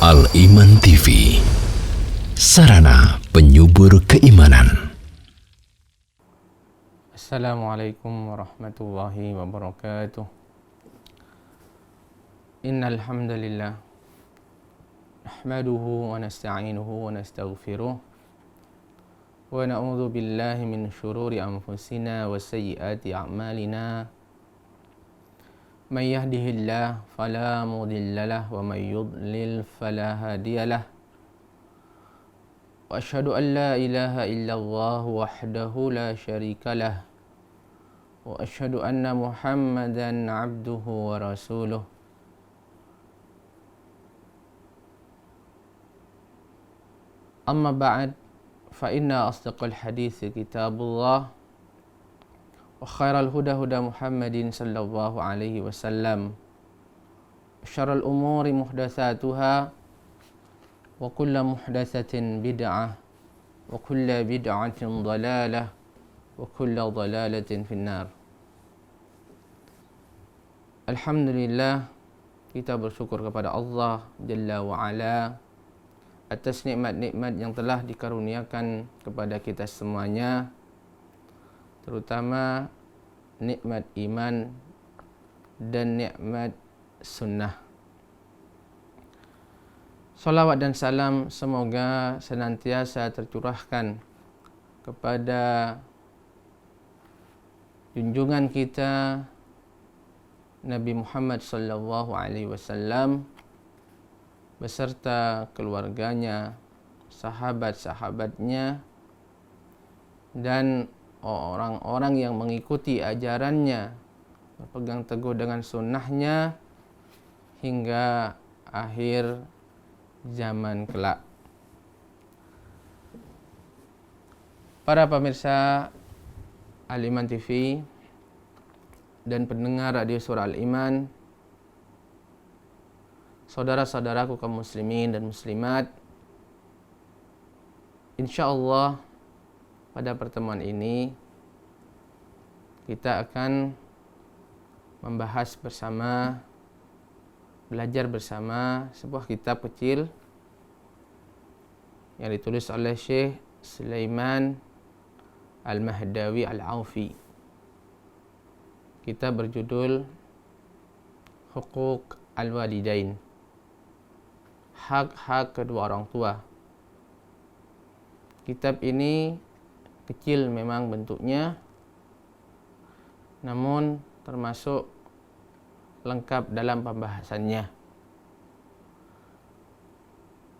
Al-Iman TV, sarana penyubur keimanan. Assalamualaikum warahmatullahi wabarakatuh. Innal hamdalillah nahmaduhu wa nasta'inuhu wa nastaghfiruh wa na'udzu billahi min syururi anfusina wa sayyiati a'malina. May yahdihillahu fala mudilla lahu wa may yudlil fala hadiyalah. Wa asyhadu an la ilaha illallah wahdahu la syarikalah. Wa asyhadu anna Muhammadan abduhu wa rasuluh. Amma ba'd, fa inna asdaqal hadithi kitabullah wa khairal huda huda Muhammadin sallallahu alaihi wasallam. Syarrul umuri muhdatsatuha wa kullu muhdatsatin bid'ah wa kullu bid'atin dhalalah wa kullu dhalalatin finnar. Alhamdulillah, kita bersyukur kepada Allah Jalla wa Ala atas nikmat-nikmat yang telah dikaruniakan kepada kita semuanya, terutama nikmat iman dan nikmat sunnah. Salawat dan salam semoga senantiasa tercurahkan kepada junjungan kita Nabi Muhammad sallallahu alaihi wasallam beserta keluarganya, sahabat-sahabatnya, dan orang-orang yang mengikuti ajarannya, berpegang teguh dengan sunnahnya hingga akhir zaman kelak. Para pemirsa Al-Iman TV dan pendengar radio Suara Al-Iman, saudara-saudaraku kaum muslimin dan muslimat, insyaallah pada pertemuan ini kita akan membahas bersama, belajar bersama sebuah kitab kecil yang ditulis oleh Syekh Sulaiman Al-Mahdawi Al-Aufi. Kitab berjudul Huquq Al-Walidain, hak-hak kedua orang tua. Kitab ini kecil memang bentuknya, namun termasuk lengkap dalam pembahasannya.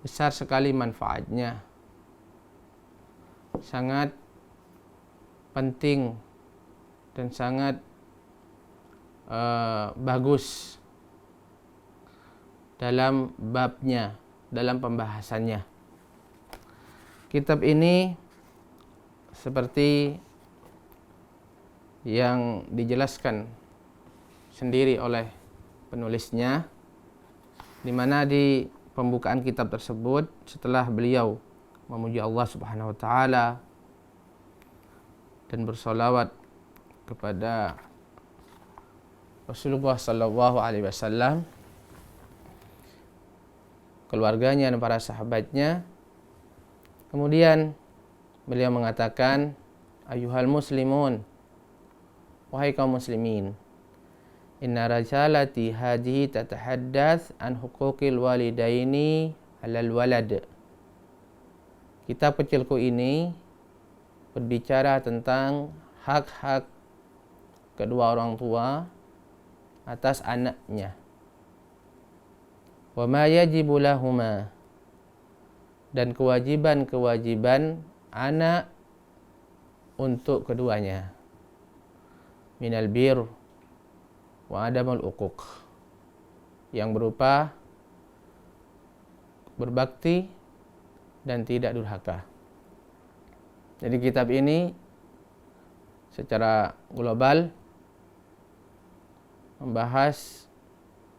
Besar sekali manfaatnya, sangat penting dan sangat bagus dalam babnya, dalam pembahasannya. Kitab ini seperti yang dijelaskan sendiri oleh penulisnya, di mana di pembukaan kitab tersebut setelah beliau memuji Allah Subhanahu wa taala dan bersolawat kepada Rasulullah sallallahu alaihi wasallam, keluarganya dan para sahabatnya, kemudian beliau mengatakan, ayuhal muslimun, wahai kaum muslimin, inna risalati hadhihi tatahaddath an huquqil walidaini 'alal walad. Kitab kecilku ini berbicara tentang hak-hak kedua orang tua atas anaknya. Wa ma yajibu lahuma, dan kewajiban-kewajiban anak untuk keduanya, minal bir wa adamul uquq, yang berupa berbakti dan tidak durhaka. Jadi kitab ini secara global membahas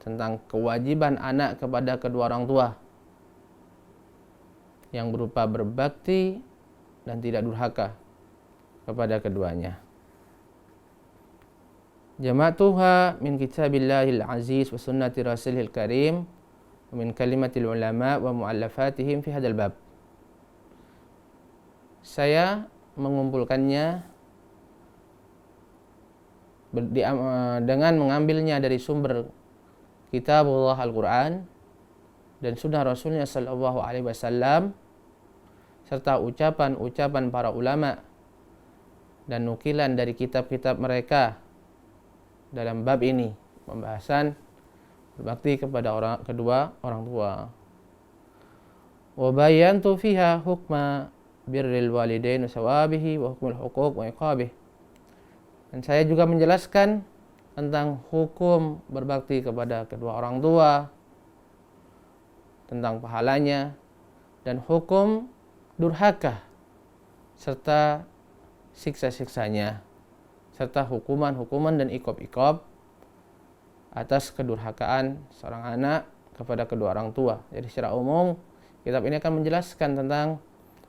tentang kewajiban anak kepada kedua orang tua yang berupa berbakti dan tidak durhaka kepada keduanya. Jama'tuha min kitabillahil aziz wa sunnati rasulil karim min kalimatil ulama wa mu'allafatihim fi hadzal bab. Saya mengumpulkannya dengan mengambilnya dari sumber kitabullah Al-Quran dan sunnah Rasulnya sallallahu alaihi wasallam, serta ucapan-ucapan para ulama dan nukilan dari kitab-kitab mereka dalam bab ini, pembahasan berbakti kepada kedua orang tua. Wa bayantu fiha hukma birril walidain wa sawabihi wa hukmul huquq wa iqabih. Dan saya juga menjelaskan tentang hukum berbakti kepada kedua orang tua, tentang pahalanya, dan hukum durhaka serta siksa-siksanya, serta hukuman-hukuman dan iqab-iqab atas kedurhakaan seorang anak kepada kedua orang tua. Jadi secara umum kitab ini akan menjelaskan tentang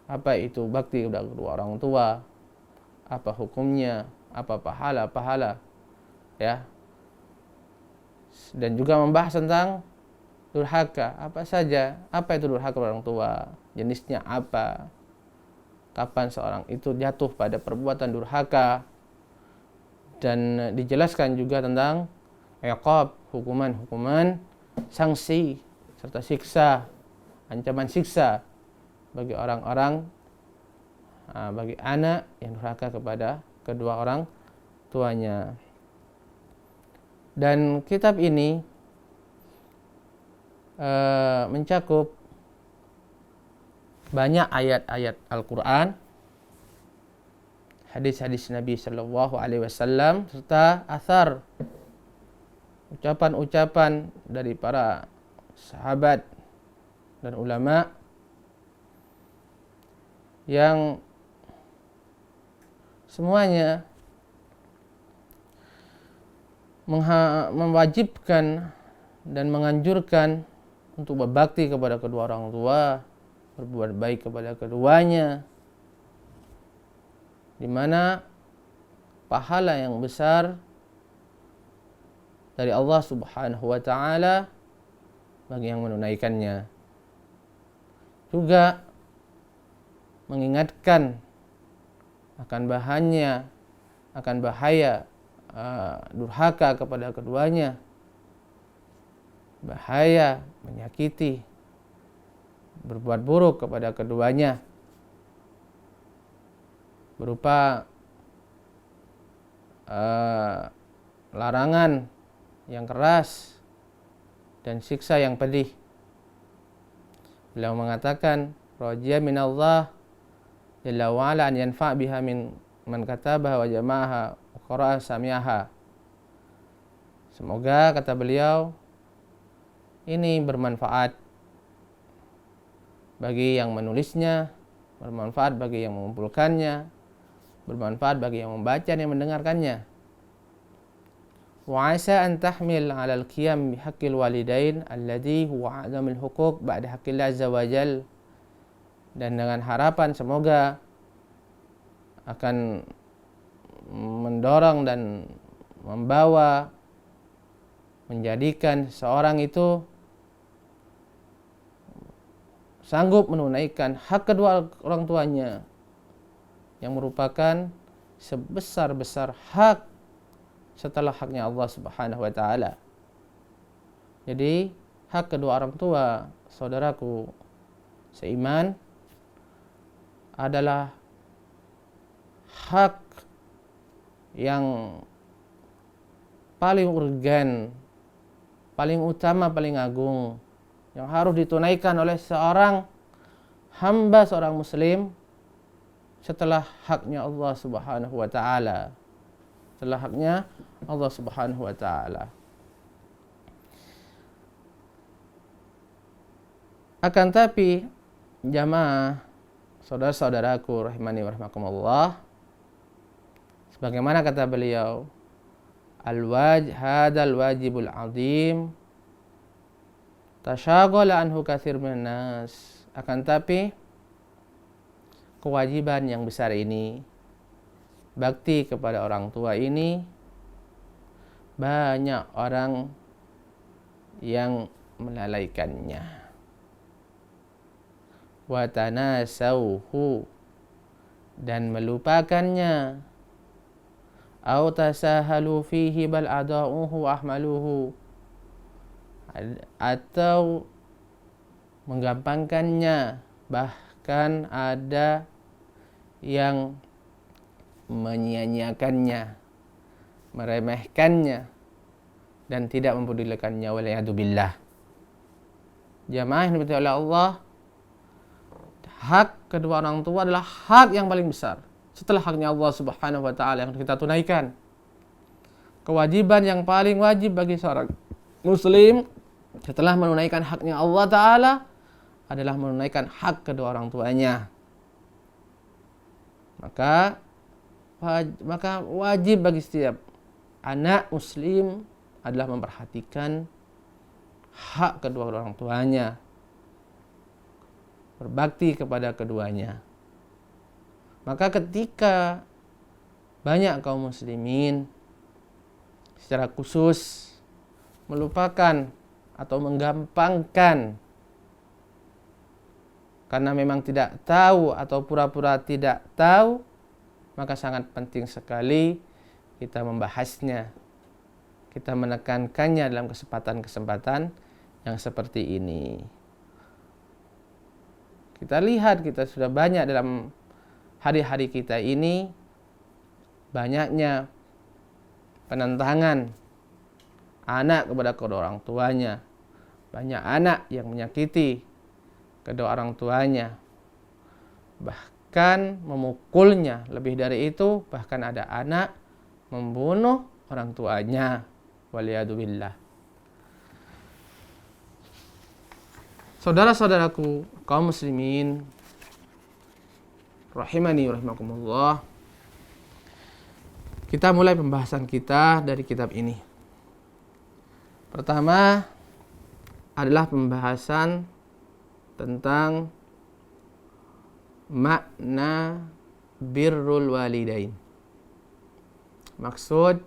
apa itu bakti kepada kedua orang tua, apa hukumnya, apa pahala-pahala, ya. Dan juga membahas tentang durhaka, apa saja, apa itu durhaka kepada orang tua, jenisnya apa, kapan seorang itu jatuh pada perbuatan durhaka, dan dijelaskan juga tentang iqab, hukuman-hukuman, sanksi serta siksa, ancaman siksa bagi orang-orang, bagi anak yang durhaka kepada kedua orang tuanya. Dan kitab ini mencakup banyak ayat-ayat Al-Quran, hadis-hadis Nabi Sallallahu Alaihi Wasallam, serta athar, ucapan-ucapan dari para sahabat dan ulama yang semuanya mewajibkan dan menganjurkan untuk berbakti kepada kedua orang tua, berbuat baik kepada keduanya, di mana pahala yang besar dari Allah Subhanahu wa taala bagi yang menunaikannya. Juga mengingatkan akan bahaya durhaka kepada keduanya, bahaya menyakiti, berbuat buruk kepada keduanya, berupa larangan yang keras dan siksa yang pedih. Beliau mengatakan, raja minallah jalla wa ala an yanfa' biha min man katabaha wa jama'aha wa qara'a sami'aha. Semoga, kata beliau, ini bermanfaat bagi yang menulisnya, bermanfaat bagi yang mengumpulkannya, bermanfaat bagi yang membaca dan yang mendengarkannya. Wa asa an tahmil 'ala al-qiyam bi haqqil walidain alladhi huwa 'azamul huquq ba'da haqqillah azza wa jal. Dan dengan harapan semoga akan mendorong dan membawa, menjadikan seorang itu sanggup menunaikan hak kedua orang tuanya yang merupakan sebesar-besar hak setelah haknya Allah Subhanahu wa taala. Jadi hak kedua orang tua, saudaraku seiman, adalah hak yang paling urgen, paling utama, paling agung, yang harus ditunaikan oleh seorang hamba, seorang muslim, setelah haknya Allah Subhanahu wa taala. Setelah haknya Allah Subhanahu wa taala. Akan tapi jamaah, saudara-saudaraku rahimani wa rahimakumullah, sebagaimana kata beliau, hadal wajibul azim tasyaghala anhu katsir minan nas. Akan tapi kewajiban yang besar ini, bakti kepada orang tua ini, banyak orang yang melalaikannya. Wa tanasauhu, dan melupakannya. Au tasahalu fihi bal adauhu wa ahmaluhu, atau menggampangkannya, bahkan ada yang menyia-nyiakannya, meremehkannya, dan tidak mempedulikannya. Waliyadzubillah. Jamaah yang diberkahi oleh Allah, hak kedua orang tua adalah hak yang paling besar setelah haknya Allah Subhanahu wa taala yang kita tunaikan. Kewajiban yang paling wajib bagi seorang muslim setelah menunaikan haknya Allah taala adalah menunaikan hak kedua orang tuanya. Maka wajib bagi setiap anak muslim adalah memperhatikan hak kedua orang tuanya, berbakti kepada keduanya. Maka ketika banyak kaum muslimin secara khusus melupakan atau menggampangkan karena memang tidak tahu atau pura-pura tidak tahu, maka sangat penting sekali kita membahasnya, kita menekankannya dalam kesempatan-kesempatan yang seperti ini. Kita lihat, kita sudah banyak dalam hari-hari kita ini, banyaknya penentangan anak kepada kedua orang tuanya. Banyak anak yang menyakiti kedua orang tuanya, bahkan memukulnya. Lebih dari itu, bahkan ada anak membunuh orang tuanya. Waliyadzubillah. Saudara-saudaraku kaum muslimin rahimani rahimakumullah, kita mulai pembahasan kita dari kitab ini. Pertama adalah pembahasan tentang makna birrul walidain. Maksud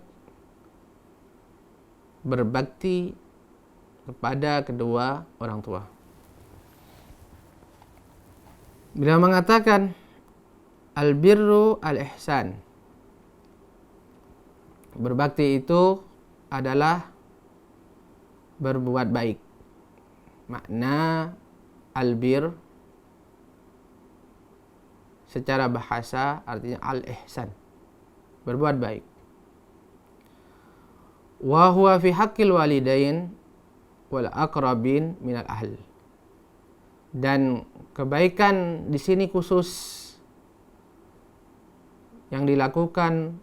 berbakti kepada kedua orang tua. Bila mengatakan al-birru al-ihsan, berbakti itu adalah berbuat baik. Makna al-bir secara bahasa artinya al-ihsan, berbuat baik. Wa huwa fi haqqil walidain wal aqrabin minal ahl. Dan kebaikan di sini khusus yang dilakukan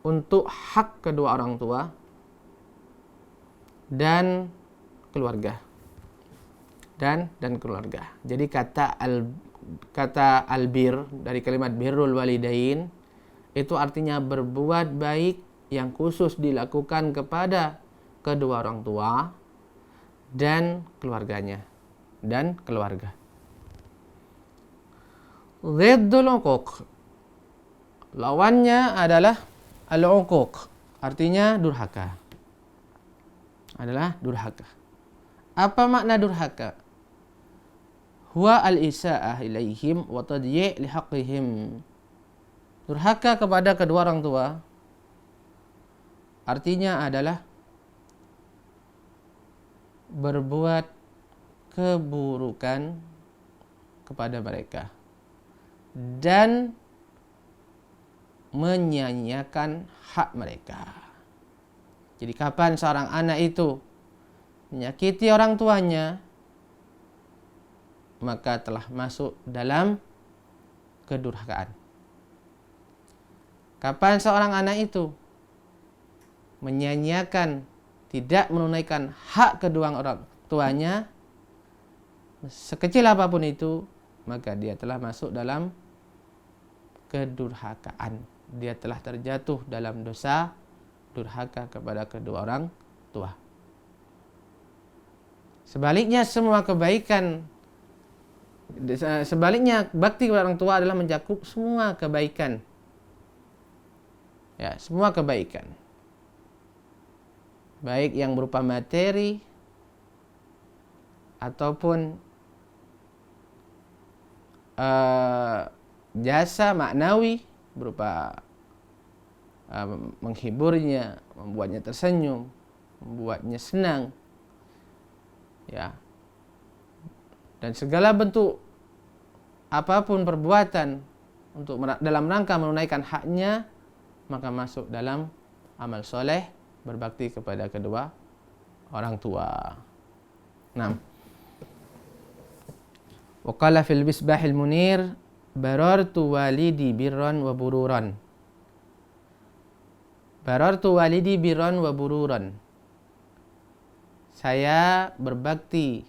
untuk hak kedua orang tua dan keluarga. Dan keluarga. Jadi kata albir dari kalimat birrul walidain itu artinya berbuat baik yang khusus dilakukan kepada kedua orang tua dan keluarganya dan keluarga. Ziddul uquq, lawannya adalah al-uquq, artinya durhaka. Adalah durhaka. Apa makna durhaka? Huwa al-isa'ah ilaihim wa tadyi' li haqqihim. Durhaka kepada kedua orang tua artinya adalah berbuat keburukan kepada mereka dan menyia-nyiakan hak mereka. Jadi kapan seorang anak itu menyakiti orang tuanya, maka telah masuk dalam kedurhakaan. Kapan seorang anak itu menyia-nyiakan, tidak menunaikan hak kedua orang tuanya, sekecil apapun itu, maka dia telah masuk dalam kedurhakaan. Dia telah terjatuh dalam dosa durhaka kepada kedua orang tua. Sebaliknya semua kebaikan, sebaliknya bakti kepada orang tua adalah mencakup semua kebaikan. Ya, semua kebaikan. Baik yang berupa materi ataupun jasa maknawi berupa menghiburnya, membuatnya tersenyum, membuatnya senang, ya, dan segala bentuk apapun perbuatan untuk dalam rangka menunaikan haknya, maka masuk dalam amal soleh berbakti kepada kedua orang tua. 6. Wa qala fil misbahil munir barartu walidi birran wa bururan. Barartu walidi birran wa bururan. Saya berbakti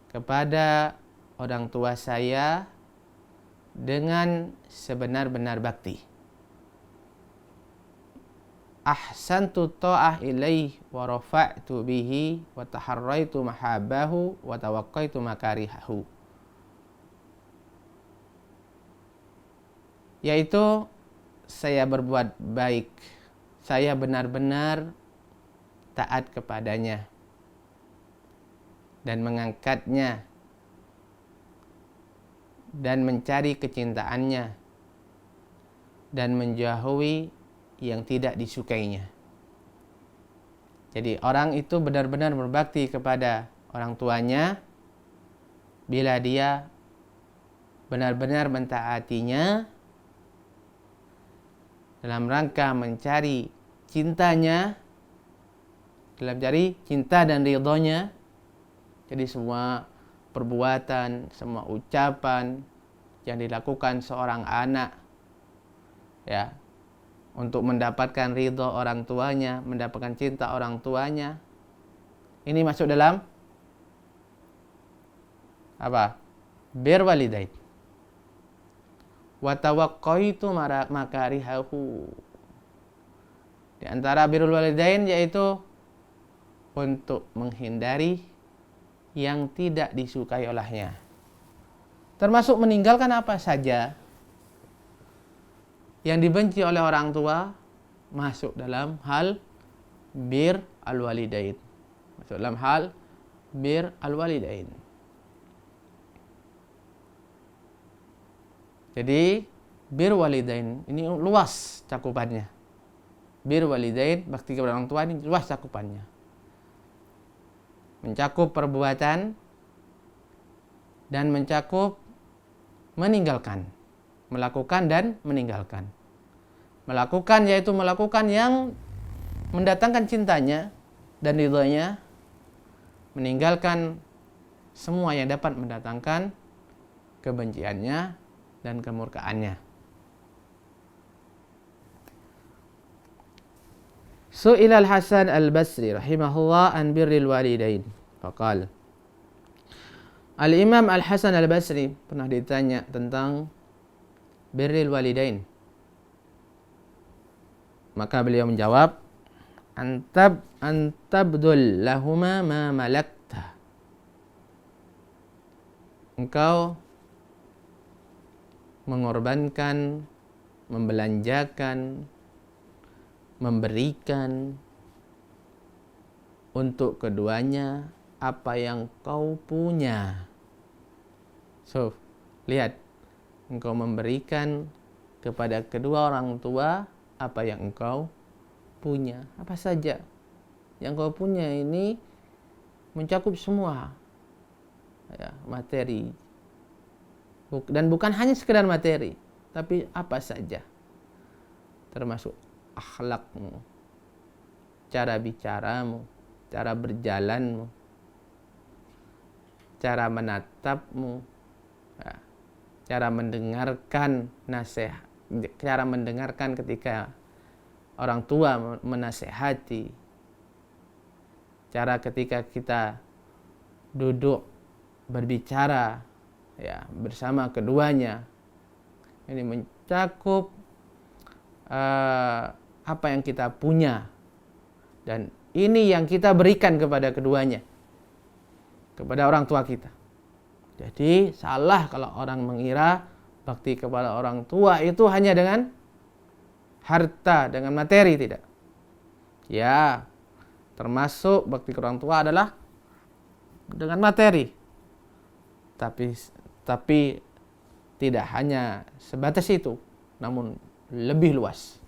kepada orang tua saya dengan sebenar-benar bakti. Ahsantu ta'ah ilaih wa rafa'tu bihi wa taharraitu mahabbahu wa tawaqqaitu makarihahu. Yaitu saya berbuat baik, saya benar-benar taat kepadanya dan mengangkatnya dan mencari kecintaannya dan menjauhi yang tidak disukainya. Jadi orang itu benar-benar berbakti kepada orang tuanya bila dia benar-benar mentaatinya dalam rangka mencari cintanya, dalam cari cinta dan ridhonya. Jadi semua perbuatan, semua ucapan yang dilakukan seorang anak, ya, untuk mendapatkan ridho orang tuanya, mendapatkan cinta orang tuanya, ini masuk dalam apa? Bir walidain. Wa tawaqqaitu makarihahu. Di antara birrul walidain yaitu untuk menghindari yang tidak disukai olehnya. Termasuk meninggalkan apa saja yang dibenci oleh orang tua, masuk dalam hal bir al-walidain. Masuk dalam hal bir al-walidain. Jadi bir walidain ini luas cakupannya. Bir walidain, bakti kepada orang tua, ini luas cakupannya. Mencakup perbuatan dan mencakup meninggalkan. Melakukan dan meninggalkan. Melakukan yaitu melakukan yang mendatangkan cintanya dan ridhonya. Meninggalkan semua yang dapat mendatangkan kebenciannya dan kemurkaannya. Su'ila al-Hasan al-Basri rahimahullah an birril walidain. Faqal. Al-Imam Al-Hasan al-Basri pernah ditanya tentang birril walidain. Maka beliau menjawab, antabdul lahuma ma malakta. Engkau mengorbankan, membelanjakan, memberikan untuk keduanya apa yang kau punya. So, lihat, engkau memberikan kepada kedua orang tua apa yang engkau punya. Apa saja yang kau punya ini mencakup semua, ya, materi. Dan bukan hanya sekedar materi, tapi apa saja. Termasuk akhlakmu, cara bicaramu, cara berjalanmu, cara menatapmu, ya, cara mendengarkan nasihat, cara mendengarkan ketika orang tua menasehati, cara ketika kita duduk berbicara, ya, bersama keduanya. Ini mencakup apa yang kita punya, dan ini yang kita berikan kepada keduanya, kepada orang tua kita. Jadi salah kalau orang mengira bakti kepada orang tua itu hanya dengan harta, dengan materi. Tidak. Ya, termasuk bakti kepada orang tua adalah dengan materi. Tapi tidak hanya sebatas itu, namun lebih luas.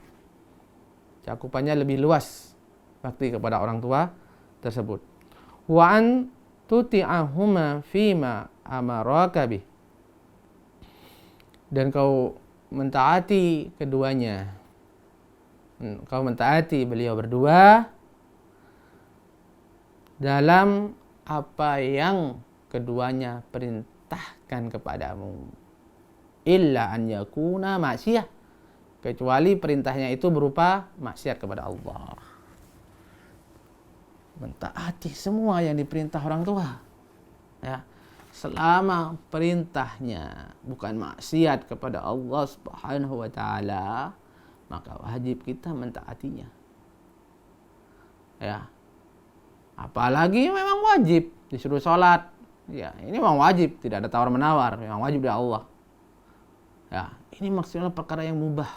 Cakupannya lebih luas bakti kepada orang tua tersebut. Wa an tuti'ahuma fima amaraka bih. Dan kau mentaati keduanya. Kau mentaati beliau berdua dalam apa yang keduanya perintahkan kepadamu. Illa an yakuna maksiyah, kecuali perintahnya itu berupa maksiat kepada Allah. Mentaati semua yang diperintah orang tua, ya, selama perintahnya bukan maksiat kepada Allah Subhanahu wa taala, maka wajib kita mentaatinya. Ya. Apalagi memang wajib disuruh sholat, ya, ini memang wajib, tidak ada tawar-menawar, memang wajib dari Allah. Ya, ini maksudnya perkara yang mubah.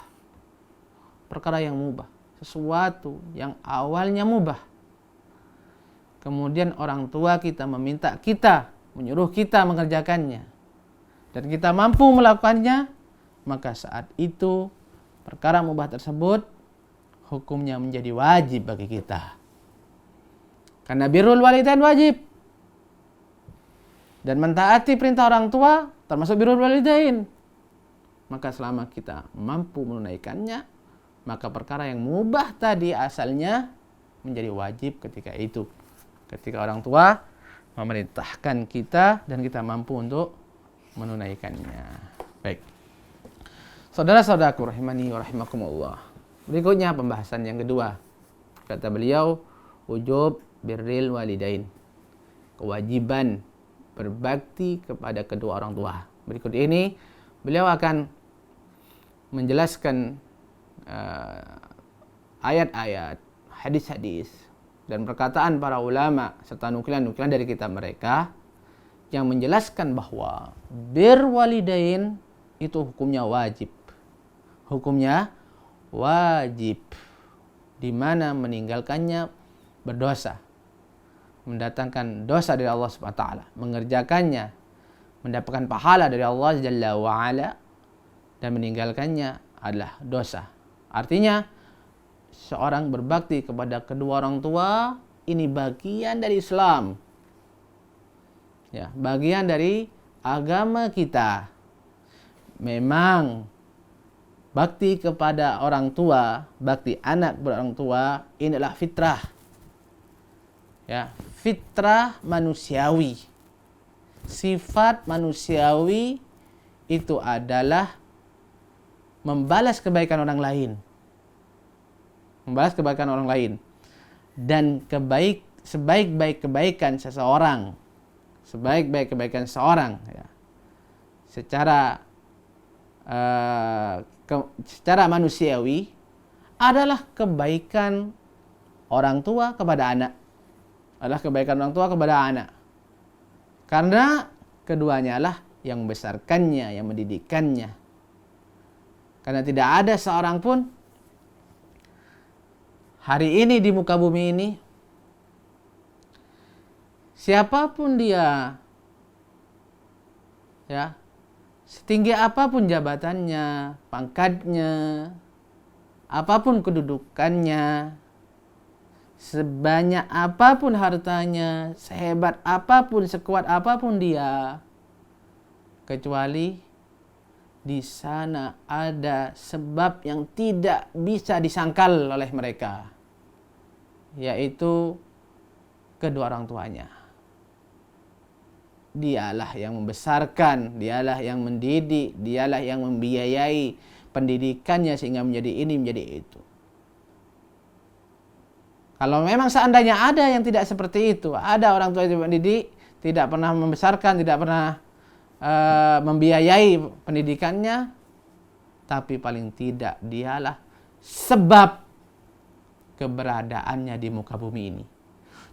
Perkara yang mubah, sesuatu yang awalnya mubah. Kemudian orang tua kita meminta kita, menyuruh kita mengerjakannya, dan kita mampu melakukannya, maka saat itu perkara mubah tersebut hukumnya menjadi wajib bagi kita. Karena birrul walidain wajib. Dan mentaati perintah orang tua termasuk birrul walidain. Maka selama kita mampu menunaikannya, maka perkara yang mubah tadi asalnya menjadi wajib ketika itu. Ketika orang tua memerintahkan kita dan kita mampu untuk menunaikannya. Baik. Saudara-saudaraku rahimani wa rahimakumullah. Berikutnya pembahasan yang kedua. Kata beliau, wujub birril walidain. Kewajiban berbakti kepada kedua orang tua. Berikut ini beliau akan menjelaskan ayat-ayat, hadis-hadis, dan perkataan para ulama serta nukilan-nukilan dari kitab mereka yang menjelaskan bahwa bir walidain itu hukumnya wajib. Hukumnya wajib, di mana meninggalkannya berdosa, mendatangkan dosa dari Allah Subhanahu wa taala, mengerjakannya mendapatkan pahala dari Allah Jalla wa ala, dan meninggalkannya adalah dosa. Artinya seorang berbakti kepada kedua orang tua ini bagian dari Islam. Ya, bagian dari agama kita. Memang bakti kepada orang tua, bakti anak kepada orang tua ini adalah fitrah. Ya, fitrah manusiawi. Sifat manusiawi itu adalah membalas kebaikan orang lain. Membalas kebaikan orang lain. Dan sebaik-baik kebaikan seseorang, sebaik-baik kebaikan seseorang, ya, secara manusiawi adalah kebaikan orang tua kepada anak. Adalah kebaikan orang tua kepada anak. Karena keduanya lah yang membesarkannya, yang mendidikkannya. Karena tidak ada seorang pun hari ini di muka bumi ini, siapapun dia, ya, setinggi apapun jabatannya, pangkatnya, apapun kedudukannya, sebanyak apapun hartanya, sehebat apapun, sekuat apapun dia, kecuali di sana ada sebab yang tidak bisa disangkal oleh mereka, yaitu kedua orang tuanya. Dialah yang membesarkan, dialah yang mendidik, dialah yang membiayai pendidikannya sehingga menjadi ini, menjadi itu. Kalau memang seandainya ada yang tidak seperti itu, ada orang tua yang mendidik, tidak pernah membesarkan, tidak pernah membiayai pendidikannya, tapi paling tidak dialah sebab keberadaannya di muka bumi ini.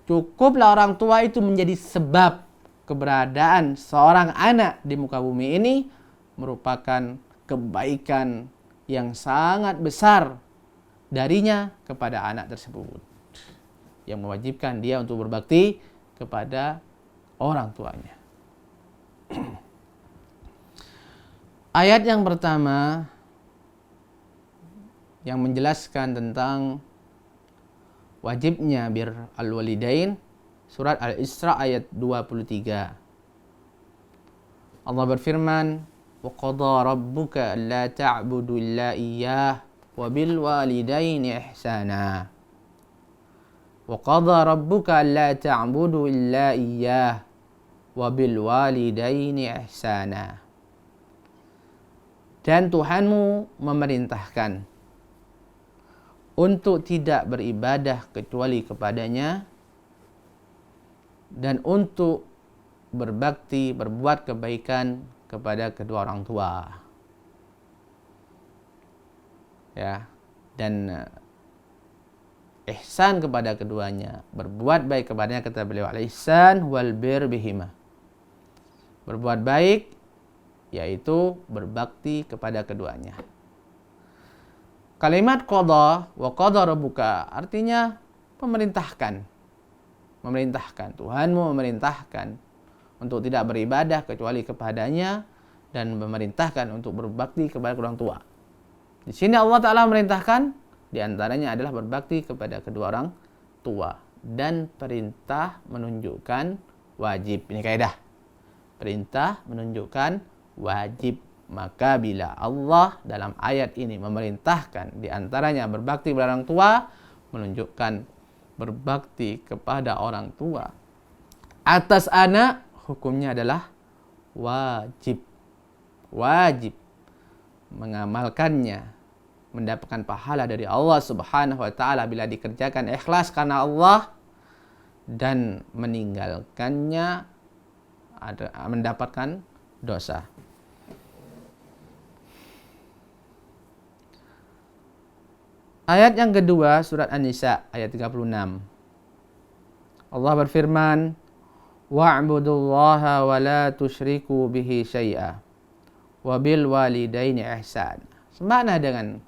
Cukuplah orang tua itu menjadi sebab keberadaan seorang anak di muka bumi ini, merupakan kebaikan yang sangat besar darinya kepada anak tersebut, yang mewajibkan dia untuk berbakti kepada orang tuanya. Ayat yang pertama yang menjelaskan tentang wajibnya bir al-walidain, surat Al-Isra ayat 23. Allah berfirman, "Wa qadha rabbuka alla ta'budu illa iyyah wa bil walidaini ihsana." Wa qadha rabbuka alla ta'budu illa iyyah wa bil walidaini ihsana. Dan Tuhanmu memerintahkan untuk tidak beribadah kecuali kepadanya dan untuk berbakti, berbuat kebaikan kepada kedua orang tua. Ya, dan ihsan kepada keduanya, berbuat baik kepadanya, kata beliau, al-ihsan wal bir bihima. Berbuat baik yaitu berbakti kepada keduanya. Kalimat qadha wa qadha rabbuka artinya memerintahkan. Memerintahkan. Tuhanmu memerintahkan untuk tidak beribadah kecuali kepadanya dan memerintahkan untuk berbakti kepada orang tua. Di sini Allah Ta'ala memerintahkan, di antaranya adalah berbakti kepada kedua orang tua. Dan perintah menunjukkan wajib. Ini kaidah. Perintah menunjukkan wajib. Maka bila Allah dalam ayat ini memerintahkan di antaranya berbakti kepada orang tua, menunjukkan berbakti kepada orang tua atas anak, hukumnya adalah wajib. Wajib mengamalkannya, mendapatkan pahala dari Allah Subhanahu wa taala bila dikerjakan ikhlas karena Allah, dan meninggalkannya mendapatkan dosa. Ayat yang kedua, surat An-Nisa ayat 36. Allah berfirman, "Wa'budullaha wa la tusyriku bihi syai'a wa bil walidaini ihsan." Semakna dengan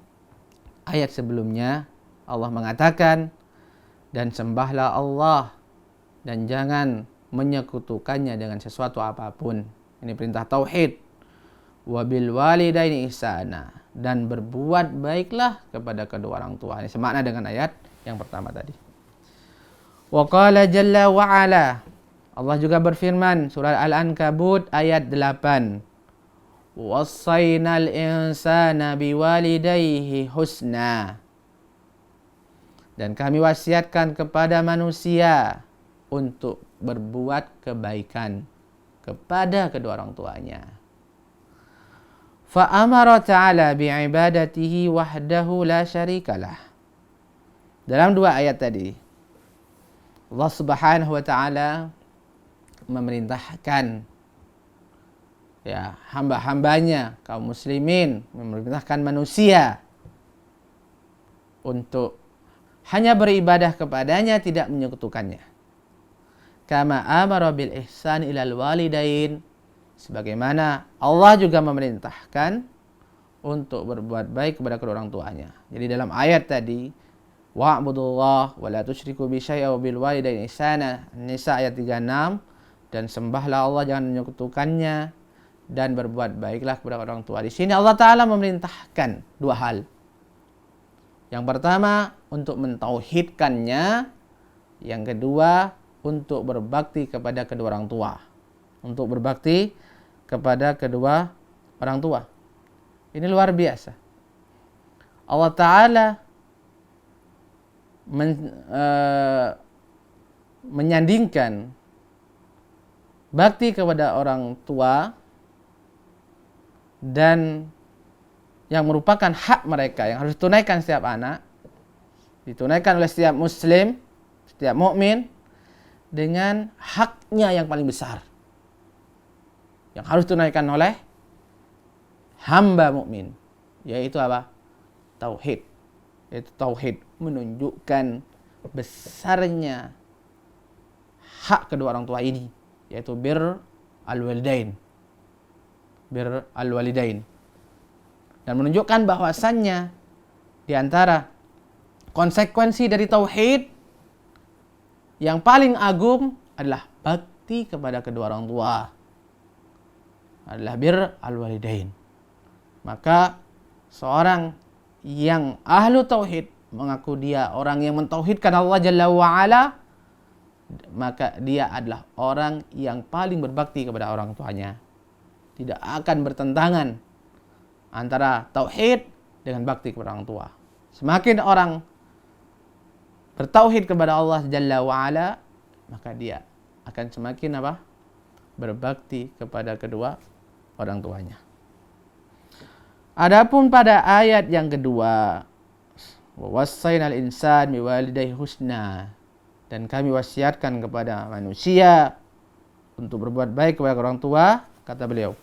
ayat sebelumnya, Allah mengatakan, dan sembahlah Allah dan jangan menyekutukannya dengan sesuatu apapun. Ini perintah tauhid. Wa bil walidaini ihsana, dan berbuat baiklah kepada kedua orang tua. Ini semakna dengan ayat yang pertama tadi. Wa qala jalla wa ala, Allah juga berfirman, surah Al-Ankabut ayat 8. Wassaynal insana biwalidayhi husna. Dan kami wasiatkan kepada manusia untuk berbuat kebaikan kepada kedua orang tuanya. Fa'amara ta'ala bi'ibadatihi wahdahu la syarikalah. Dalam dua ayat tadi, Allah Subhanahu wa ta'ala memerintahkan hamba-hambanya, kaum muslimin, memerintahkan manusia untuk hanya beribadah kepadanya, tidak menyekutukannya. Kama amara bil ihsan ilal walidain, sebagaimana Allah juga memerintahkan untuk berbuat baik kepada kedua orang tuanya. Jadi dalam ayat tadi, wa'budullah wa la tusyriku bi syai'a wa bil walidaini ihsana, An-Nisa ayat 36, dan sembahlah Allah, jangan menyekutukannya, dan berbuat baiklah kepada orang tua. Di sini Allah Ta'ala memerintahkan dua hal. Yang pertama, untuk mentauhidkannya. Yang kedua, untuk berbakti kepada kedua orang tua. Untuk berbakti kepada kedua orang tua. Ini luar biasa. Allah Ta'ala menyandingkan bakti kepada orang tua dan yang merupakan hak mereka yang harus ditunaikan setiap anak, ditunaikan oleh setiap muslim, setiap mukmin, dengan haknya yang paling besar yang harus ditunaikan oleh hamba mukmin, yaitu apa? Tauhid. Yaitu tauhid, menunjukkan besarnya hak kedua orang tua ini, yaitu bir al-walidain. Bir al-walidain. Dan menunjukkan bahwasannya di antara konsekuensi dari tauhid yang paling agung adalah berbakti kepada kedua orang tua adalah bir al-walidain. Maka seorang yang ahlu tauhid, mengaku dia orang yang mentauhidkan Allah Jalla wa'ala, maka dia adalah orang yang paling berbakti kepada orang tuanya. Tidak akan bertentangan antara tauhid dengan bakti kepada orang tua. Semakin orang bertauhid kepada Allah Jalla wa'ala, maka dia akan semakin berbakti kepada kedua orang tuanya. Adapun pada ayat yang kedua, wassaynal insan biwalidayhi husna, dan kami wasiatkan kepada manusia untuk berbuat baik kepada orang tua, kata beliau,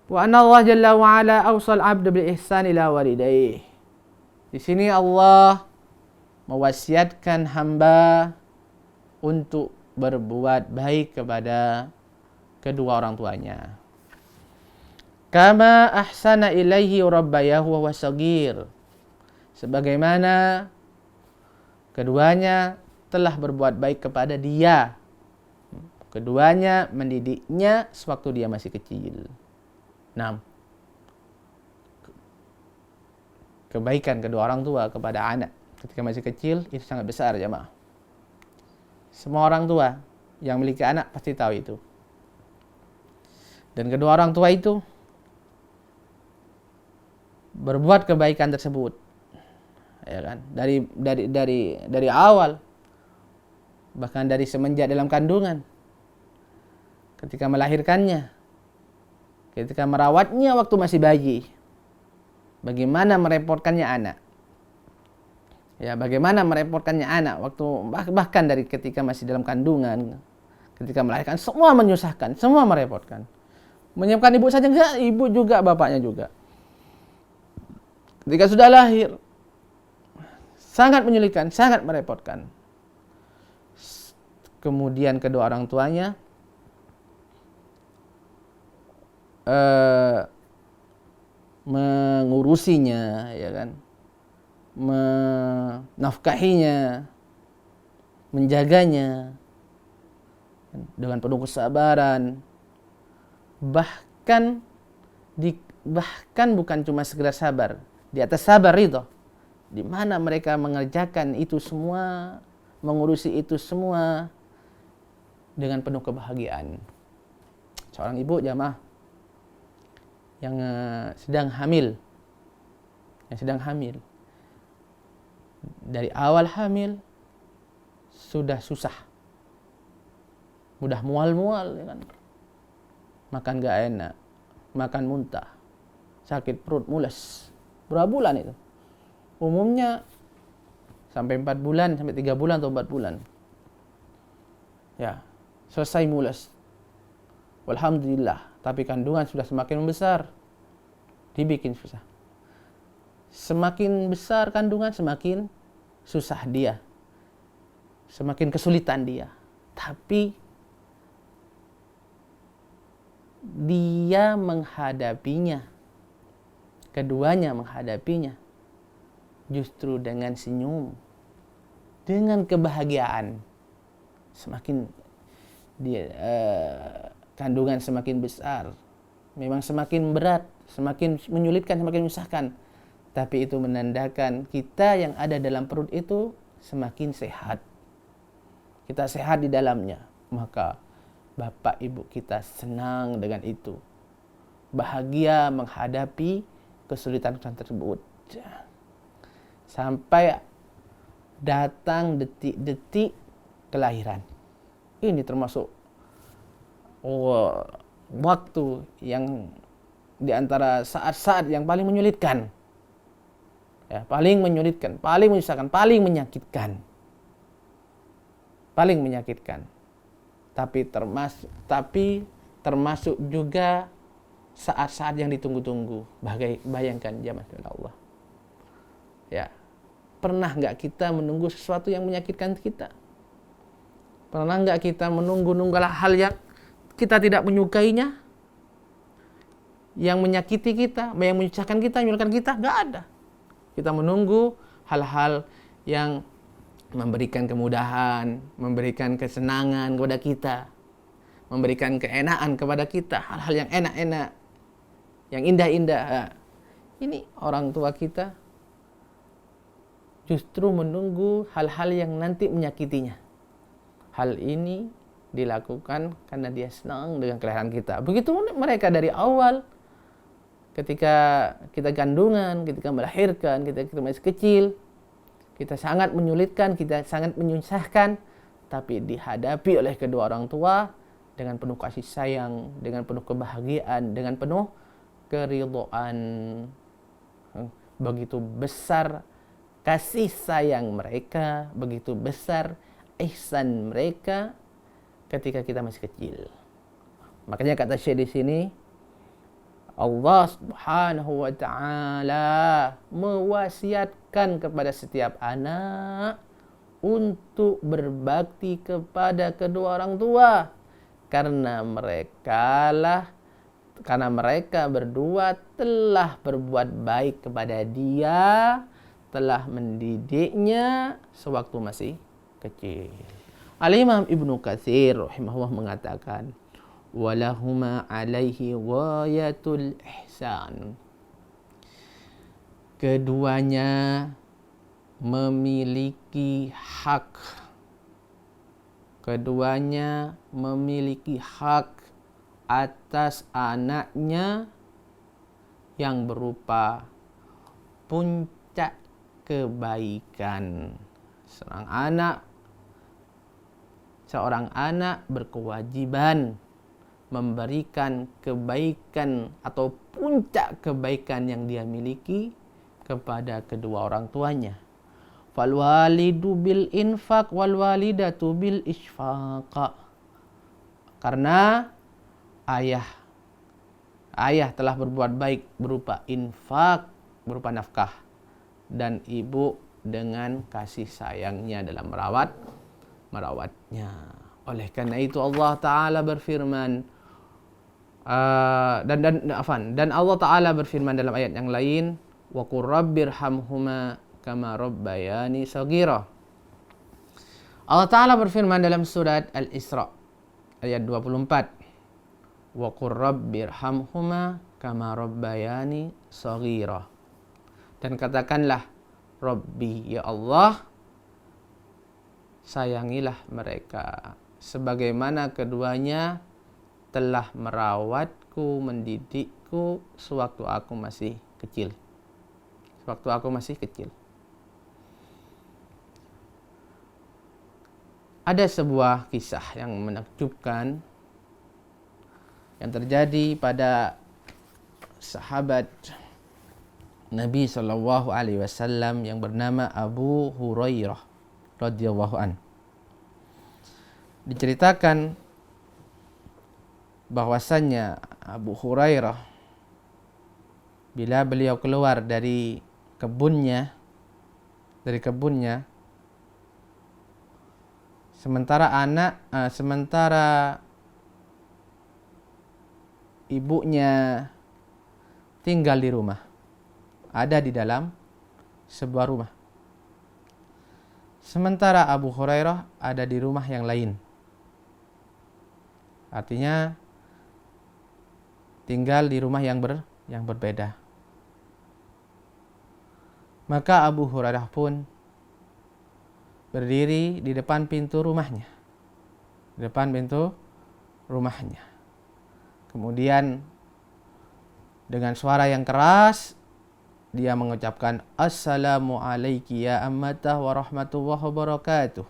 wa anna Allah Jalla wa ala awsal 'abda bil ihsan ila walidayhi. Di sini Allah mewasiatkan hamba untuk berbuat baik kepada kedua orang tuanya. Kama ahsana ilaihi rabbayahu wa shagir. Sebagaimana keduanya telah berbuat baik kepada dia. Keduanya mendidiknya sewaktu dia masih kecil. 6. Kebaikan kedua orang tua kepada anak ketika masih kecil itu sangat besar, jemaah. Semua orang tua yang memiliki anak pasti tahu itu. Dan kedua orang tua itu berbuat kebaikan tersebut, ya kan? Dari awal, bahkan dari semenjak dalam kandungan, ketika melahirkannya, ketika merawatnya waktu masih bayi, bagaimana merepotkannya anak. Ya, bagaimana merepotkannya anak waktu bahkan dari ketika masih dalam kandungan, ketika melahirkan, semua menyusahkan, semua merepotkan. Menyiapkan ibu saja enggak, ibu juga, bapaknya juga. Ketika sudah lahir, sangat menyulitkan, sangat merepotkan. Kemudian kedua orang tuanya mengurusinya, ya kan, menafkahinya, menjaganya dengan penuh kesabaran. Bahkan bukan cuma sekedar sabar, di atas sabar itu, di mana mereka mengerjakan itu semua, mengurusi itu semua dengan penuh kebahagiaan. Seorang ibu, jamaah, yang sedang hamil, dari awal hamil sudah susah, mudah mual-mual, ya kan? Makan gak enak, makan muntah, sakit perut, mules. Berapa bulan itu? Umumnya sampai 4 bulan, sampai 3 bulan atau 4 bulan. Ya, selesai mules. Walhamdulillah, tapi kandungan sudah semakin membesar. Dibikin susah. Semakin besar kandungan, semakin susah dia. Semakin kesulitan dia. Tapi dia menghadapinya, keduanya menghadapinya justru dengan senyum, dengan kebahagiaan. Semakin dia kandungan semakin besar, memang semakin berat, semakin menyulitkan, semakin menyusahkan, tapi itu menandakan kita yang ada dalam perut itu semakin sehat. Kita sehat di dalamnya, maka bapak ibu kita senang dengan itu, bahagia menghadapi kesulitan tersebut, sampai datang detik-detik kelahiran. Ini termasuk waktu yang di antara saat-saat yang paling menyulitkan, ya, paling menyulitkan, paling menyusahkan, paling menyakitkan, tapi termasuk juga saat-saat yang ditunggu-tunggu. Bayangkan jamaah Allah, ya, pernah nggak kita menunggu sesuatu yang menyakitkan kita? Pernah nggak kita menunggu hal yang kita tidak menyukainya, yang menyakiti kita, yang menyusahkan kita, menyulitkan kita? Nggak ada. Kita menunggu hal-hal yang memberikan kemudahan, memberikan kesenangan kepada kita, memberikan keenaan kepada kita, hal-hal yang enak-enak, yang indah-indah. Ini orang tua kita justru menunggu hal-hal yang nanti menyakitinya. Hal ini dilakukan karena dia senang dengan kelahiran kita. Begitu mereka dari awal, ketika kita kandungan, ketika melahirkan, kita masih kecil, kita sangat menyulitkan, kita sangat menyusahkan, tapi dihadapi oleh kedua orang tua dengan penuh kasih sayang, dengan penuh kebahagiaan, dengan penuh keridhaan. Begitu besar kasih sayang mereka, begitu besar ihsan mereka ketika kita masih kecil. Makanya kata Syekh di sini, Allah Subhanahu wa taala mewasiatkan kepada setiap anak untuk berbakti kepada kedua orang tua karena mereka berdua telah berbuat baik kepada dia, telah mendidiknya sewaktu masih kecil. Al-Imam Ibnu Katsir rahimahullah mengatakan, walahuma alaihi ghayatul ihsan. Keduanya memiliki hak. Keduanya memiliki hak atas anaknya yang berupa puncak kebaikan. Seorang anak berkewajiban memberikan kebaikan atau puncak kebaikan yang dia miliki kepada kedua orang tuanya. Fal walidu bil infaq wal walidatu bil isfaq. Karena ayah telah berbuat baik berupa infak, berupa nafkah, dan ibu dengan kasih sayangnya dalam merawatnya. Oleh karena itu Allah Ta'ala berfirman, dan Allah Ta'ala berfirman dalam ayat yang lain, wa qur rabbirhamhuma kama rabbayani shaghira. Allah Ta'ala berfirman dalam surat Al-Isra ayat 24, wa qur rabbirhamhuma kama rabbayani shaghira. Dan katakanlah, Rabbi, ya Allah, sayangilah mereka sebagaimana keduanya telah merawatku, mendidikku sewaktu aku masih kecil. Ada sebuah kisah yang menakjubkan yang terjadi pada sahabat Nabi SAW yang bernama Abu Hurairah radhiyallahu an. Diceritakan bahwasannya Abu Hurairah bila beliau keluar dari kebunnya sementara ibunya tinggal di rumah, ada di dalam sebuah rumah, sementara Abu Hurairah ada di rumah yang lain. Artinya tinggal di rumah yang berbeda. Maka Abu Hurairah pun berdiri di depan pintu rumahnya. Kemudian dengan suara yang keras dia mengucapkan, Assalamu alayki ya ammatah wa rahmatullahi wa barakatuh.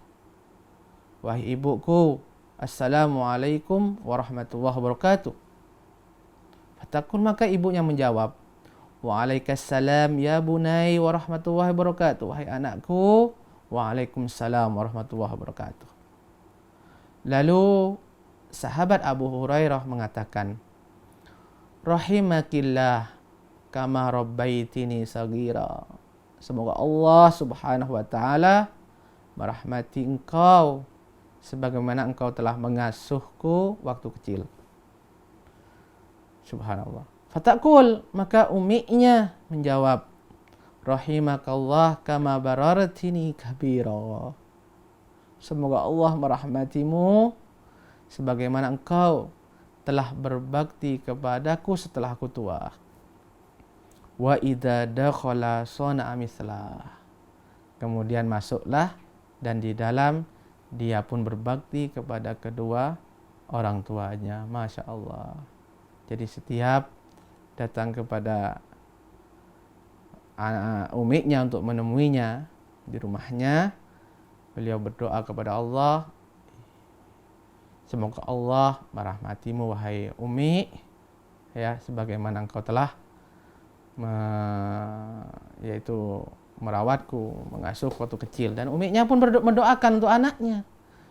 Wahai ibuku, Assalamualaikum warahmatullahi wabarakatuh. Fatakun, maka ibunya menjawab, Waalaikumsalam ya bunai warahmatullahi wabarakatuh. Wahai anakku, Waalaikumsalam warahmatullahi wabarakatuh. Lalu sahabat Abu Hurairah mengatakan, Rahimakillah kama rabbaitini sagira. Semoga Allah Subhanahu wa taala merahmati engkau sebagaimana engkau telah mengasuhku waktu kecil. Subhanallah. Fatakul, maka uminya menjawab, Rahimakallah kama barartini kabira. semoga Allah merahmatimu sebagaimana engkau telah berbakti kepadaku setelah aku tua. Wa idza dakhala sana'a mislah. Kemudian masuklah dan di dalam dia pun berbakti kepada kedua orang tuanya. Masya Allah. Jadi setiap datang kepada umiknya untuk menemuinya di rumahnya, beliau berdoa kepada Allah, semoga Allah merahmatimu wahai Umi, ya, sebagaimana engkau telah yaitu merawatku, mengasuh waktu kecil. Dan umiknya pun mendoakan untuk anaknya,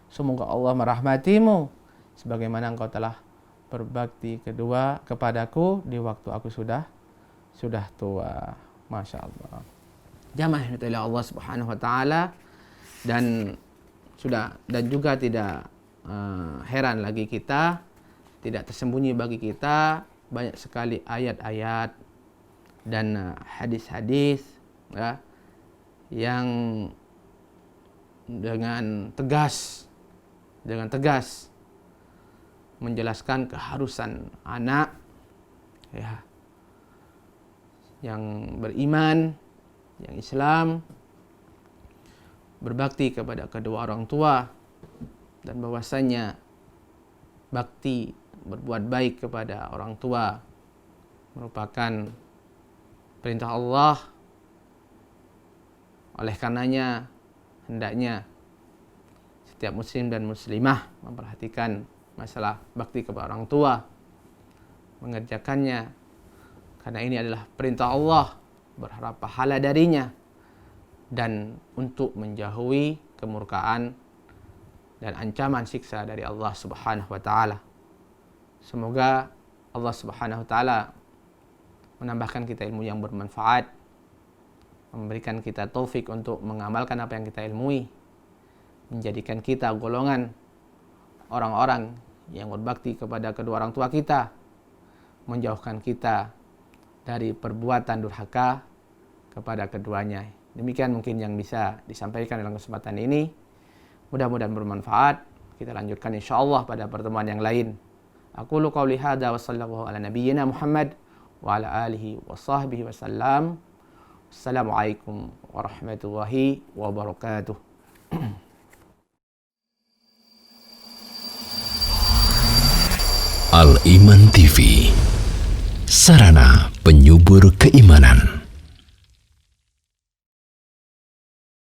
semoga Allah merahmatimu sebagaimana engkau telah berbakti kedua kepadaku di waktu aku sudah tua. Masya Allah. Jamaah yang Allah Subhanahu Wa Taala, dan juga tidak heran lagi kita, tidak tersembunyi bagi kita banyak sekali ayat-ayat dan hadis-hadis, ya, yang dengan tegas menjelaskan keharusan anak, ya, yang beriman, yang Islam, berbakti kepada kedua orang tua, dan bahwasanya bakti berbuat baik kepada orang tua merupakan perintah Allah. Oleh karenanya hendaknya setiap muslim dan muslimah memperhatikan masalah bakti kepada orang tua, mengerjakannya karena ini adalah perintah Allah, berharap pahala darinya, dan untuk menjauhi kemurkaan dan ancaman siksa dari Allah Subhanahu wa taala. Semoga Allah Subhanahu wa taala menambahkan kita ilmu yang bermanfaat, memberikan kita taufik untuk mengamalkan apa yang kita ilmui, menjadikan kita golongan orang-orang yang berbakti kepada kedua orang tua kita, menjauhkan kita dari perbuatan durhaka kepada keduanya. Demikian mungkin yang bisa disampaikan dalam kesempatan ini. Mudah-mudahan bermanfaat. Kita lanjutkan insyaallah pada pertemuan yang lain. Aqulu qauli hadza wa sallallahu ala nabiyyina Muhammad wa ala alihi wa sahbihi wasallam. Assalamualaikum warahmatullahi wabarakatuh. Al-Iman TV, sarana penyubur keimanan.